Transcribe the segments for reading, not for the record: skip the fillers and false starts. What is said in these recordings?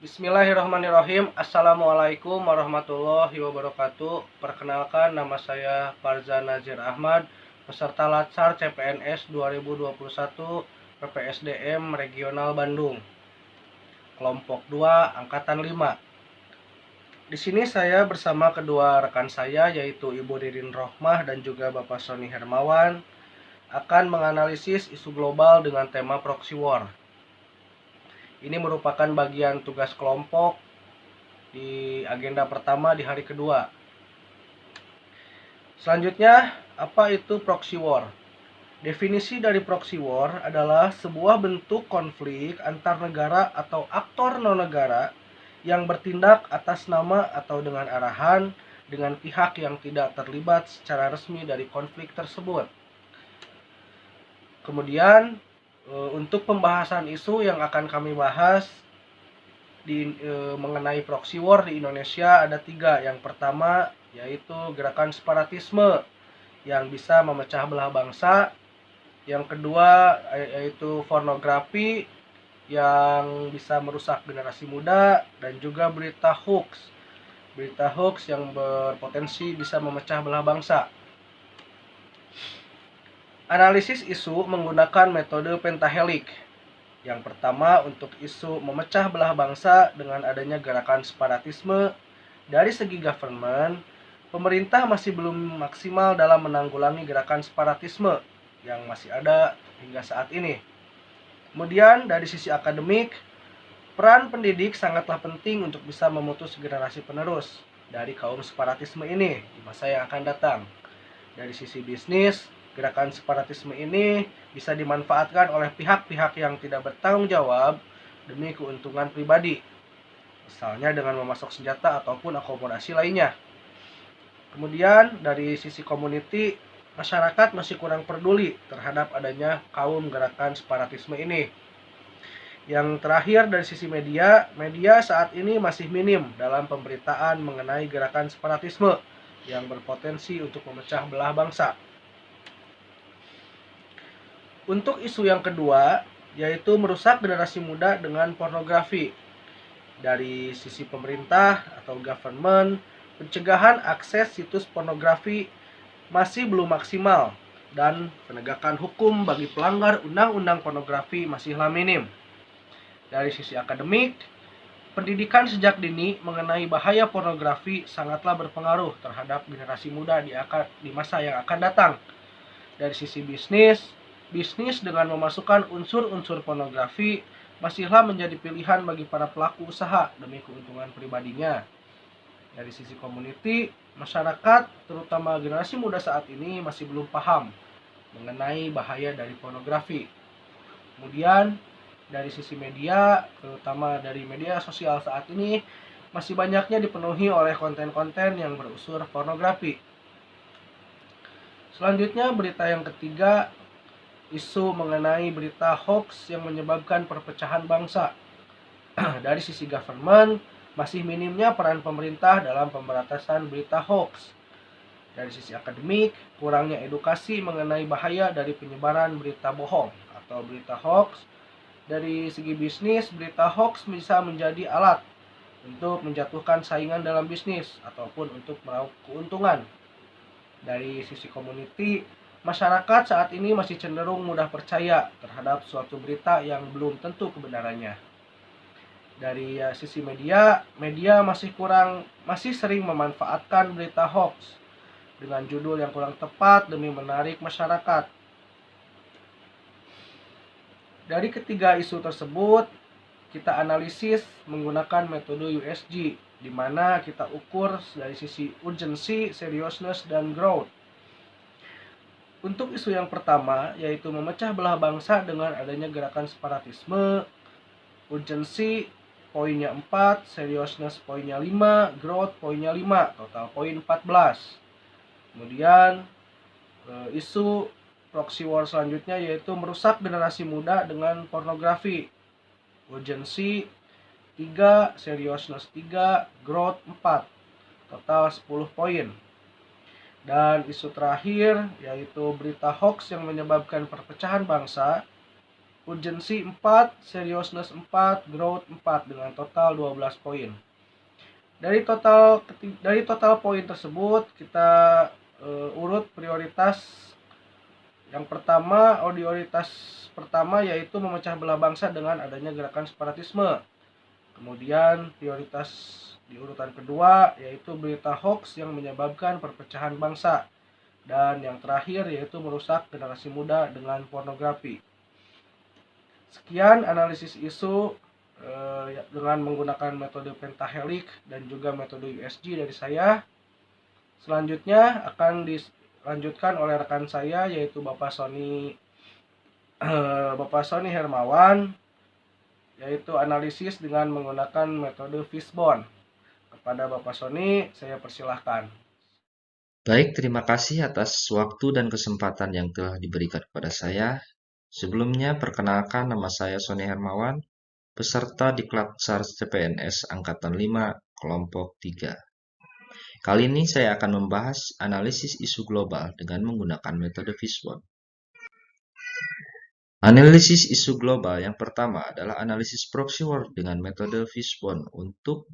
Bismillahirrahmanirrahim. Assalamualaikum warahmatullahi wabarakatuh. Perkenalkan, nama saya Farzan Nazir Ahmad, peserta Latsar CPNS 2021 PPSDM Regional Bandung, kelompok 2 angkatan 5. Di sini saya bersama kedua rekan saya, yaitu Ibu Ririn Rohmah dan juga Bapak Sony Hermawan, akan menganalisis isu global dengan tema proxy war. Ini merupakan bagian tugas kelompok di agenda pertama di hari kedua. Selanjutnya, apa itu proxy war? Definisi dari proxy war adalah sebuah bentuk konflik antar negara atau aktor non-negara yang bertindak atas nama atau dengan arahan dengan pihak yang tidak terlibat secara resmi dari konflik tersebut. Kemudian, untuk pembahasan isu yang akan kami bahas mengenai proxy war di Indonesia ada 3. Yang pertama yaitu gerakan separatisme yang bisa memecah belah bangsa. Yang kedua yaitu pornografi yang bisa merusak generasi muda, dan juga berita hoax. Berita hoax yang berpotensi bisa memecah belah bangsa. Analisis isu menggunakan metode pentahelik. Yang pertama, untuk isu memecah belah bangsa dengan adanya gerakan separatisme, dari segi government, pemerintah masih belum maksimal dalam menanggulangi gerakan separatisme yang masih ada hingga saat ini. Kemudian dari sisi akademik, peran pendidik sangatlah penting untuk bisa memutus generasi penerus dari kaum separatisme ini di masa yang akan datang. Dari sisi bisnis, gerakan separatisme ini bisa dimanfaatkan oleh pihak-pihak yang tidak bertanggung jawab demi keuntungan pribadi, misalnya dengan memasok senjata ataupun akomodasi lainnya. Kemudian dari sisi community, masyarakat masih kurang peduli terhadap adanya kaum gerakan separatisme ini. Yang terakhir dari sisi media saat ini masih minim dalam pemberitaan mengenai gerakan separatisme yang berpotensi untuk memecah belah bangsa. Untuk isu yang kedua, yaitu merusak generasi muda dengan pornografi. Dari sisi pemerintah atau government, pencegahan akses situs pornografi masih belum maksimal, dan penegakan hukum bagi pelanggar undang-undang pornografi masihlah minim. Dari sisi akademik, pendidikan sejak dini mengenai bahaya pornografi sangatlah berpengaruh terhadap generasi muda di masa yang akan datang. Dari sisi bisnis dengan memasukkan unsur-unsur pornografi masihlah menjadi pilihan bagi para pelaku usaha demi keuntungan pribadinya. Dari sisi community, masyarakat, terutama generasi muda saat ini masih belum paham mengenai bahaya dari pornografi. Kemudian, dari sisi media, terutama dari media sosial saat ini, masih banyaknya dipenuhi oleh konten-konten yang berunsur pornografi. Selanjutnya, berita yang ketiga, isu mengenai berita hoax yang menyebabkan perpecahan bangsa. Dari sisi government, masih minimnya peran pemerintah dalam pemberantasan berita hoax. Dari sisi akademik, kurangnya edukasi mengenai bahaya dari penyebaran berita bohong atau berita hoax. Dari segi bisnis, berita hoax bisa menjadi alat untuk menjatuhkan saingan dalam bisnis ataupun untuk meraup keuntungan. Dari sisi community, masyarakat saat ini masih cenderung mudah percaya terhadap suatu berita yang belum tentu kebenarannya. Dari sisi media masih sering memanfaatkan berita hoax dengan judul yang kurang tepat demi menarik masyarakat. Dari ketiga isu tersebut, kita analisis menggunakan metode USG, di mana kita ukur dari sisi urgency, seriousness, dan growth. Untuk isu yang pertama, yaitu memecah belah bangsa dengan adanya gerakan separatisme, urgency poinnya 4, seriousness poinnya 5, growth poinnya 5, total poin 14. Kemudian isu proxy war selanjutnya yaitu merusak generasi muda dengan pornografi. Urgency 3, seriousness 3, growth 4, total 10 poin. Dan isu terakhir yaitu berita hoax yang menyebabkan perpecahan bangsa. urgensi 4, seriousness 4, growth 4 dengan total 12 poin. Dari total poin tersebut kita urut prioritas. Yang pertama, prioritas pertama yaitu memecah belah bangsa dengan adanya gerakan separatisme. Kemudian prioritas di urutan kedua yaitu berita hoax yang menyebabkan perpecahan bangsa. Dan yang terakhir yaitu merusak generasi muda dengan pornografi. Sekian analisis isu dengan menggunakan metode pentahelix dan juga metode USG dari saya. Selanjutnya akan dilanjutkan oleh rekan saya yaitu Bapak Sony Hermawan, yaitu analisis dengan menggunakan metode Fishbone. Kepada Bapak Sony, saya persilahkan. Baik, terima kasih atas waktu dan kesempatan yang telah diberikan kepada saya. Sebelumnya, perkenalkan nama saya Sony Hermawan, peserta Diklat SARS CPNS Angkatan 5, Kelompok 3. Kali ini saya akan membahas analisis isu global dengan menggunakan metode Fishbone. Analisis isu global yang pertama adalah analisis proxy war dengan metode Fishbone untuk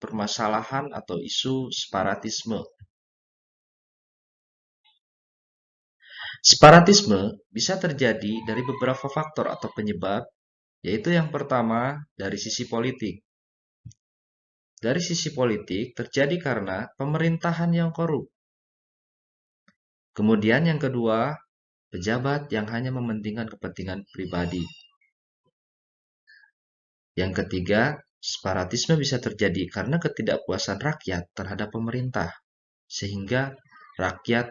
permasalahan atau isu separatisme. Separatisme bisa terjadi dari beberapa faktor atau penyebab, yaitu yang pertama dari sisi politik. Dari sisi politik terjadi karena pemerintahan yang korup. Kemudian yang kedua, pejabat yang hanya mementingkan kepentingan pribadi. Yang ketiga, separatisme bisa terjadi karena ketidakpuasan rakyat terhadap pemerintah, sehingga rakyat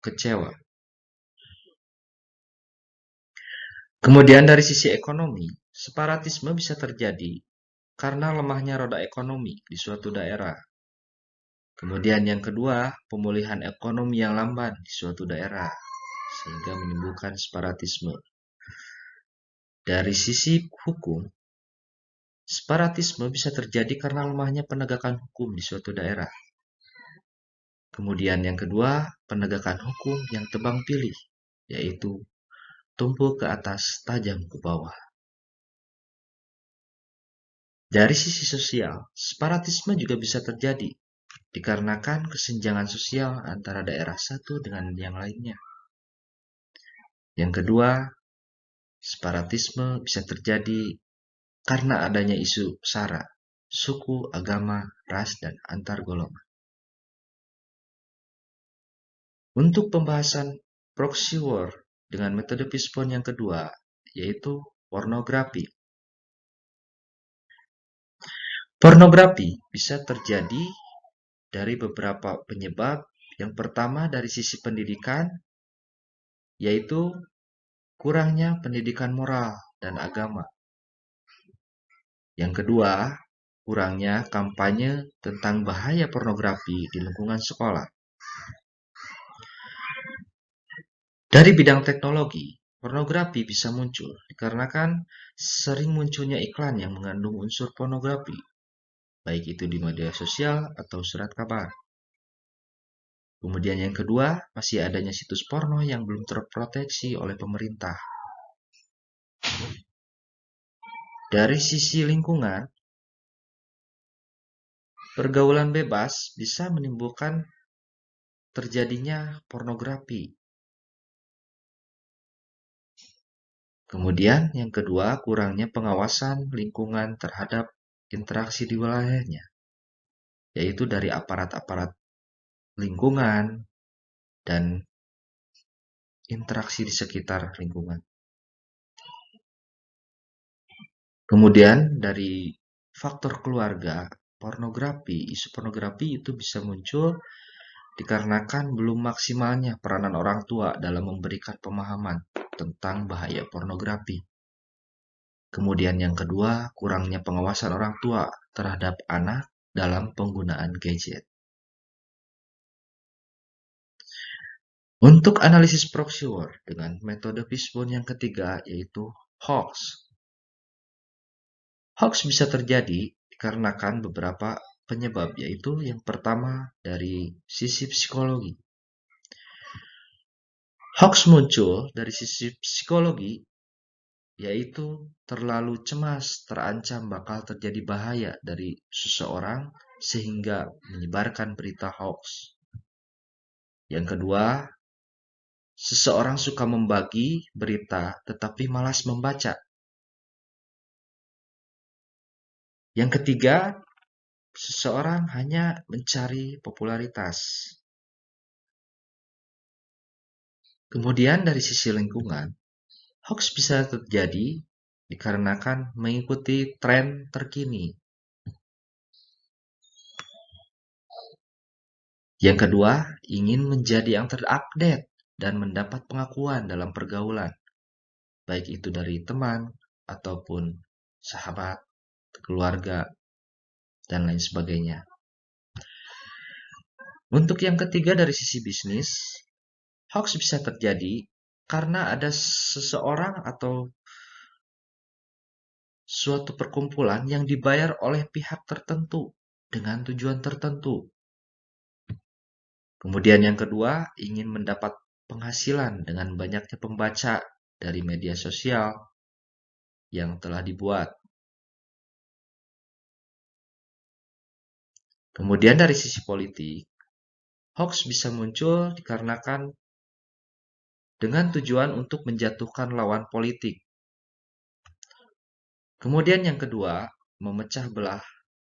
kecewa. Kemudian dari sisi ekonomi, separatisme bisa terjadi karena lemahnya roda ekonomi di suatu daerah. Kemudian yang kedua, pemulihan ekonomi yang lamban di suatu daerah, sehingga menimbulkan separatisme. Dari sisi hukum, separatisme bisa terjadi karena lemahnya penegakan hukum di suatu daerah. Kemudian yang kedua, penegakan hukum yang tebang pilih, yaitu tumpul ke atas, tajam ke bawah. Dari sisi sosial, separatisme juga bisa terjadi dikarenakan kesenjangan sosial antara daerah satu dengan yang lainnya. Yang kedua, separatisme bisa terjadi karena adanya isu SARA, suku, agama, ras, dan antar golongan. Untuk pembahasan proxy war dengan metode Fishbone yang kedua, yaitu pornografi. Pornografi bisa terjadi dari beberapa penyebab. Yang pertama dari sisi pendidikan, yaitu kurangnya pendidikan moral dan agama. Yang kedua, kurangnya kampanye tentang bahaya pornografi di lingkungan sekolah. Dari bidang teknologi, pornografi bisa muncul dikarenakan sering munculnya iklan yang mengandung unsur pornografi, baik itu di media sosial atau surat kabar. Kemudian yang kedua, masih adanya situs porno yang belum terproteksi oleh pemerintah. Dari sisi lingkungan, pergaulan bebas bisa menimbulkan terjadinya pornografi. Kemudian yang kedua, kurangnya pengawasan lingkungan terhadap interaksi di wilayahnya, yaitu dari aparat-aparat lingkungan dan interaksi di sekitar lingkungan. Kemudian dari faktor keluarga, isu pornografi itu bisa muncul dikarenakan belum maksimalnya peranan orang tua dalam memberikan pemahaman tentang bahaya pornografi. Kemudian yang kedua, kurangnya pengawasan orang tua terhadap anak dalam penggunaan gadget. Untuk analisis proxy war dengan metode Fishbone yang ketiga, yaitu hoax. Hoax bisa terjadi dikarenakan beberapa penyebab, yaitu yang pertama dari sisi psikologi. Hoax muncul dari sisi psikologi yaitu terlalu cemas terancam bakal terjadi bahaya dari seseorang sehingga menyebarkan berita hoax. Yang kedua, seseorang suka membagi berita tetapi malas membaca. Yang ketiga, seseorang hanya mencari popularitas. Kemudian dari sisi lingkungan, hoax bisa terjadi dikarenakan mengikuti tren terkini. Yang kedua, ingin menjadi yang terupdate dan mendapat pengakuan dalam pergaulan, baik itu dari teman ataupun sahabat, keluarga, dan lain sebagainya. Untuk yang ketiga dari sisi bisnis, hoax bisa terjadi karena ada seseorang atau suatu perkumpulan yang dibayar oleh pihak tertentu dengan tujuan tertentu. Kemudian yang kedua, ingin mendapat penghasilan dengan banyaknya pembaca dari media sosial yang telah dibuat. Kemudian dari sisi politik, hoax bisa muncul dikarenakan dengan tujuan untuk menjatuhkan lawan politik. Kemudian yang kedua, memecah belah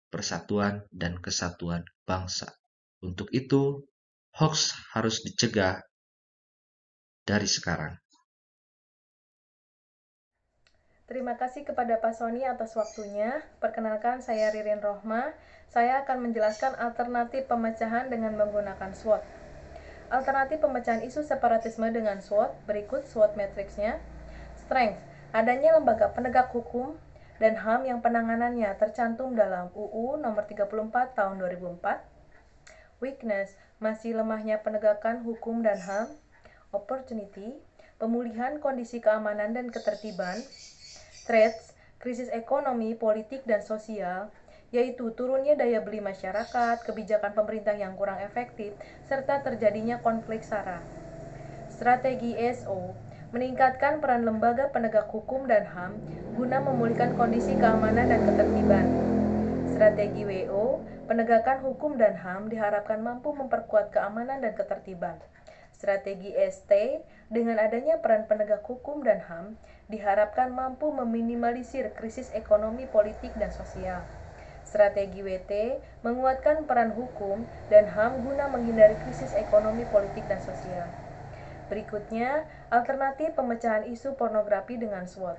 persatuan dan kesatuan bangsa. Untuk itu, hoax harus dicegah dari sekarang. Terima kasih kepada Pak Sony atas waktunya. Perkenalkan, saya Ririn Rohma. Saya akan menjelaskan alternatif pemecahan dengan menggunakan SWOT. Alternatif pemecahan isu separatisme dengan SWOT, berikut SWOT matriksnya. Strength, adanya lembaga penegak hukum dan HAM yang penanganannya tercantum dalam UU Nomor 34 Tahun 2004. Weakness, masih lemahnya penegakan hukum dan HAM. Opportunity, pemulihan kondisi keamanan dan ketertiban. Threats, krisis ekonomi, politik, dan sosial, yaitu turunnya daya beli masyarakat, kebijakan pemerintah yang kurang efektif, serta terjadinya konflik SARA. Strategi SO, meningkatkan peran lembaga penegak hukum dan HAM guna memulihkan kondisi keamanan dan ketertiban. Strategi WO, penegakan hukum dan HAM diharapkan mampu memperkuat keamanan dan ketertiban. Strategi ST, dengan adanya peran penegak hukum dan HAM, diharapkan mampu meminimalisir krisis ekonomi, politik, dan sosial. Strategi WT, menguatkan peran hukum dan HAM guna menghindari krisis ekonomi, politik, dan sosial. Berikutnya, alternatif pemecahan isu pornografi dengan SWOT.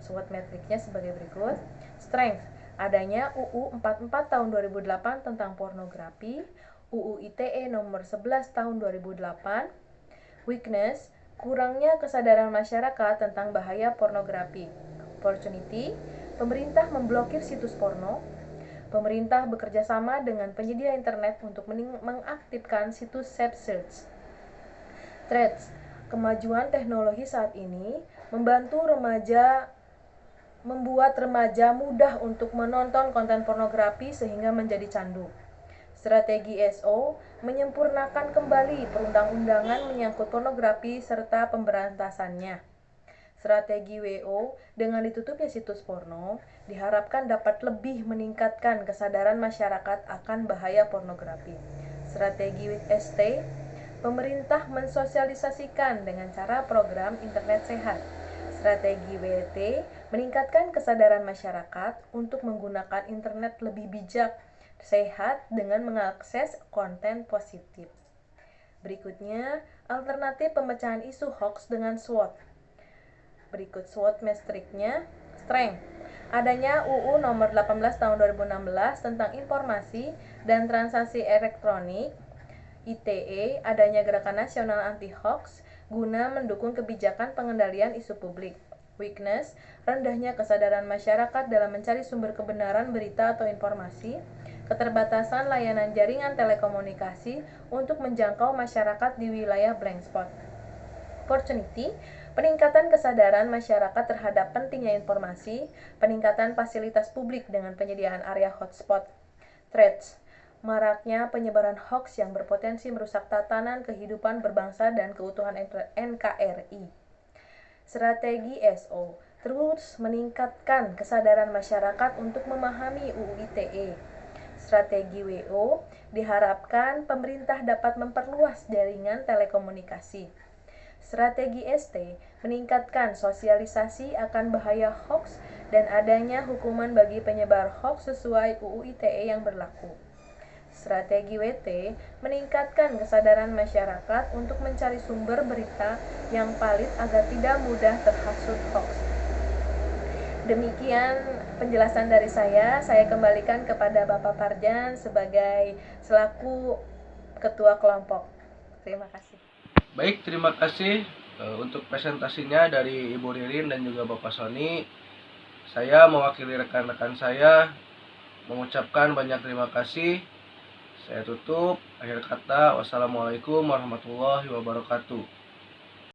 SWOT matriknya sebagai berikut. Strength, adanya UU 44 tahun 2008 tentang pornografi, UU ITE nomor 11 tahun 2008. Weakness, kurangnya kesadaran masyarakat tentang bahaya pornografi. Opportunity, pemerintah memblokir situs porno. Pemerintah bekerja sama dengan penyedia internet untuk mengaktifkan situs safe search. Threats, kemajuan teknologi saat ini membuat remaja mudah untuk menonton konten pornografi sehingga menjadi candu. Strategi SO, menyempurnakan kembali perundang-undangan menyangkut pornografi serta pemberantasannya. Strategi WO, dengan ditutupnya situs porno, diharapkan dapat lebih meningkatkan kesadaran masyarakat akan bahaya pornografi. Strategi ST, pemerintah mensosialisasikan dengan cara program internet sehat. Strategi WT, meningkatkan kesadaran masyarakat untuk menggunakan internet lebih bijak, sehat dengan mengakses konten positif. Berikutnya, alternatif pemecahan isu hoax dengan SWOT. Berikut SWOT matriknya. Strength, adanya UU nomor 18 tahun 2016 tentang informasi dan transaksi elektronik. ITE, adanya Gerakan Nasional Anti Hoax guna mendukung kebijakan pengendalian isu publik. Weakness, rendahnya kesadaran masyarakat dalam mencari sumber kebenaran berita atau informasi. Keterbatasan layanan jaringan telekomunikasi untuk menjangkau masyarakat di wilayah blank spot. Opportunity, peningkatan kesadaran masyarakat terhadap pentingnya informasi, peningkatan fasilitas publik dengan penyediaan area hotspot. Threats, maraknya penyebaran hoax yang berpotensi merusak tatanan kehidupan berbangsa dan keutuhan NKRI. Strategi SO, Terus meningkatkan kesadaran masyarakat untuk memahami UU ITE. Strategi WO diharapkan pemerintah dapat memperluas jaringan telekomunikasi. Strategi ST meningkatkan sosialisasi akan bahaya hoax dan adanya hukuman bagi penyebar hoax sesuai UU ITE yang berlaku. Strategi WT meningkatkan kesadaran masyarakat untuk mencari sumber berita yang valid agar tidak mudah terhasut hoax. Demikian penjelasan dari saya kembalikan kepada Bapak Parjan sebagai selaku Ketua Kelompok. Terima kasih. Baik, terima kasih untuk presentasinya dari Ibu Ririn dan juga Bapak Sony. Saya mewakili rekan-rekan saya mengucapkan banyak terima kasih. Saya tutup. Akhir kata, wassalamualaikum warahmatullahi wabarakatuh.